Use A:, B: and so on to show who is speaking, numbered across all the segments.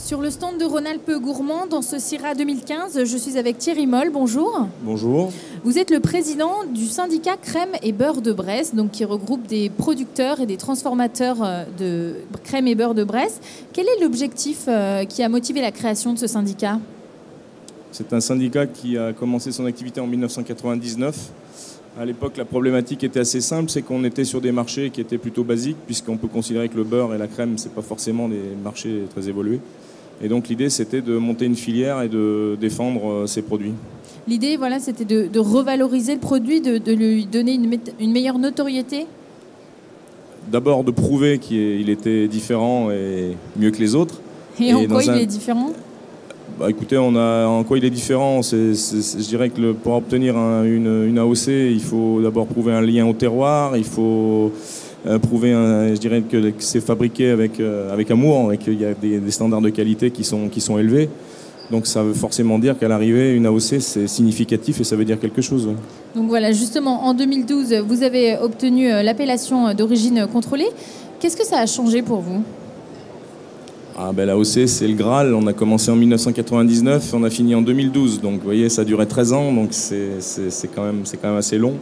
A: Sur le stand de Rhône-Alpes Gourmand, dans ce CIRA 2015, je suis avec Thierry Moll. Bonjour.
B: Bonjour.
A: Vous êtes le président du syndicat Crème et Beurre de Bresse, donc qui regroupe des producteurs et des transformateurs de crème et beurre de Bresse. Quel est l'objectif qui a motivé la création de ce syndicat?
B: C'est un syndicat qui a commencé son activité en 1999. À l'époque, la problématique était assez simple, c'est qu'on était sur des marchés qui étaient plutôt basiques, puisqu'on peut considérer que le beurre et la crème, c'est pas forcément des marchés très évolués. Et donc l'idée, c'était de monter une filière et de défendre ces produits. L'idée,
A: voilà, c'était de revaloriser le produit, de lui donner une meilleure notoriété.
B: D'abord, de prouver qu'il était différent et mieux que les autres.
A: Et en quoi il est différent?
B: Bah, écoutez, en quoi il est différent, je dirais que pour obtenir une AOC, il faut d'abord prouver un lien au terroir, il faut prouver, je dirais que c'est fabriqué avec amour, et qu'il y a des standards de qualité qui sont élevés. Donc ça veut forcément dire qu'à l'arrivée, une AOC, c'est significatif et ça veut dire quelque chose.
A: Donc voilà, justement, en 2012, vous avez obtenu l'appellation d'origine contrôlée. Qu'est-ce que ça a changé pour vous ?
B: L'AOC, c'est le Graal. On a commencé en 1999, on a fini en 2012. Donc, vous voyez, ça a duré 13 ans, donc c'est quand même assez long.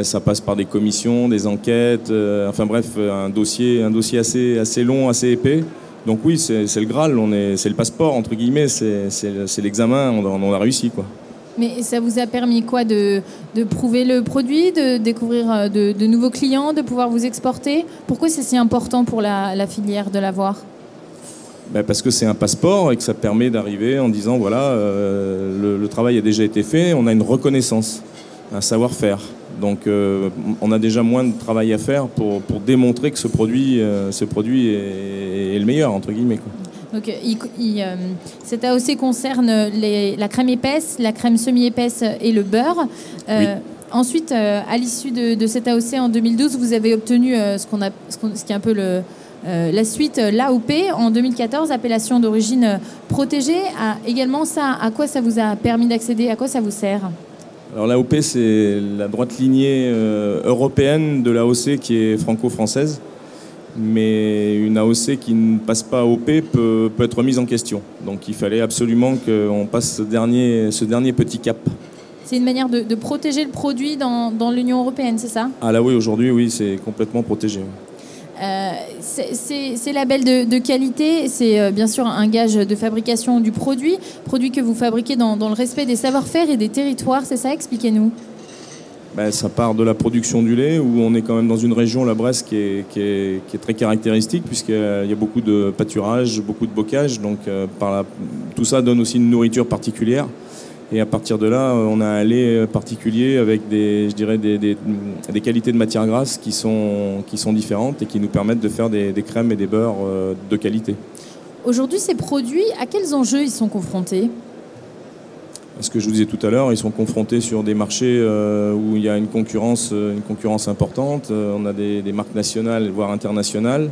B: Ça passe par des commissions, des enquêtes, enfin bref, un dossier assez long, assez épais. Donc oui, c'est le Graal, c'est le passeport, entre guillemets, c'est l'examen, on a réussi, quoi.
A: Mais ça vous a permis quoi, de prouver le produit, de découvrir de nouveaux clients, de pouvoir vous exporter? Pourquoi c'est si important pour la filière de l'avoir?
B: Parce que c'est un passeport et que ça permet d'arriver en disant voilà, le travail a déjà été fait, on a une reconnaissance, un savoir-faire. Donc on a déjà moins de travail à faire pour démontrer que ce produit est le meilleur, entre guillemets, quoi.
A: Donc cette AOC concerne la crème épaisse, la crème semi-épaisse et le beurre.
B: Oui.
A: Ensuite, à l'issue de cette AOC en 2012, vous avez obtenu ce qui est un peu la suite, l'AOP en 2014, appellation d'origine protégée. Également, à quoi ça vous a permis d'accéder? À quoi ça vous sert?
B: Alors l'AOP, c'est la droite lignée européenne de l'AOC qui est franco-française. Mais une AOC qui ne passe pas AOP peut être mise en question. Donc il fallait absolument qu'on passe ce dernier petit cap.
A: C'est une manière de protéger le produit dans l'Union européenne, c'est ça?
B: Ah là oui, aujourd'hui, oui, c'est complètement protégé.
A: Ces labels de qualité, c'est bien sûr un gage de fabrication du produit que vous fabriquez dans le respect des savoir-faire et des territoires, c'est ça? Expliquez-nous.
B: Ça part de la production du lait, où on est quand même dans une région, la Bresse, qui est très caractéristique, puisqu'il y a beaucoup de pâturage, beaucoup de bocage, donc tout ça donne aussi une nourriture particulière. Et à partir de là, on a un lait particulier avec des qualités de matières grasses qui sont différentes et qui nous permettent de faire des crèmes et des beurres de qualité. Aujourd'hui, ces produits, à quels enjeux ils sont confrontés ? Ce que je vous disais tout à l'heure, ils sont confrontés sur des marchés où il y a une concurrence importante. On a des marques nationales, voire internationales.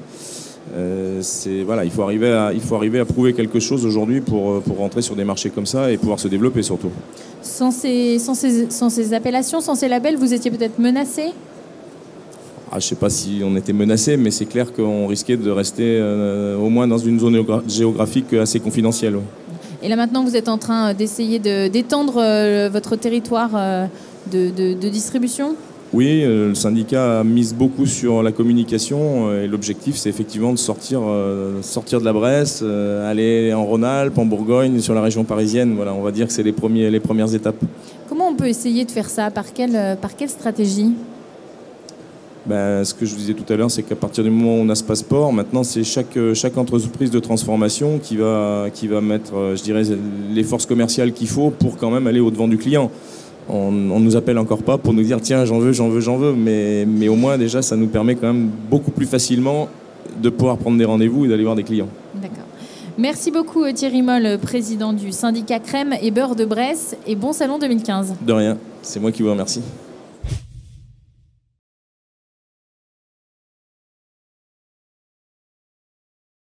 B: Il faut arriver à prouver quelque chose aujourd'hui pour rentrer sur des marchés comme ça et pouvoir se développer surtout.
A: Sans ces appellations, sans ces labels, vous étiez peut-être menacé ?
B: Je ne sais pas si on était menacé, mais c'est clair qu'on risquait de rester au moins dans une zone géographique assez confidentielle. Ouais.
A: Et là maintenant, vous êtes en train d'essayer d'étendre votre territoire de distribution ?
B: Oui, le syndicat a mis beaucoup sur la communication et l'objectif, c'est effectivement de sortir de la Bresse, aller en Rhône-Alpes, en Bourgogne, sur la région parisienne. Voilà, on va dire que c'est les premières étapes. Comment
A: on peut essayer de faire ça? Par quelle stratégie?
B: Ce que je vous disais tout à l'heure, c'est qu'à partir du moment où on a ce passeport, maintenant c'est chaque entreprise de transformation qui va mettre, je dirais, les forces commerciales qu'il faut pour quand même aller au-devant du client. On ne nous appelle encore pas pour nous dire tiens, j'en veux, mais au moins déjà ça nous permet quand même beaucoup plus facilement de pouvoir prendre des rendez-vous et d'aller voir des clients.
A: D'accord. Merci beaucoup Thierry Moll, président du syndicat Crème et Beurre de Bresse, et bon salon 2015.
B: De rien, c'est moi qui vous remercie.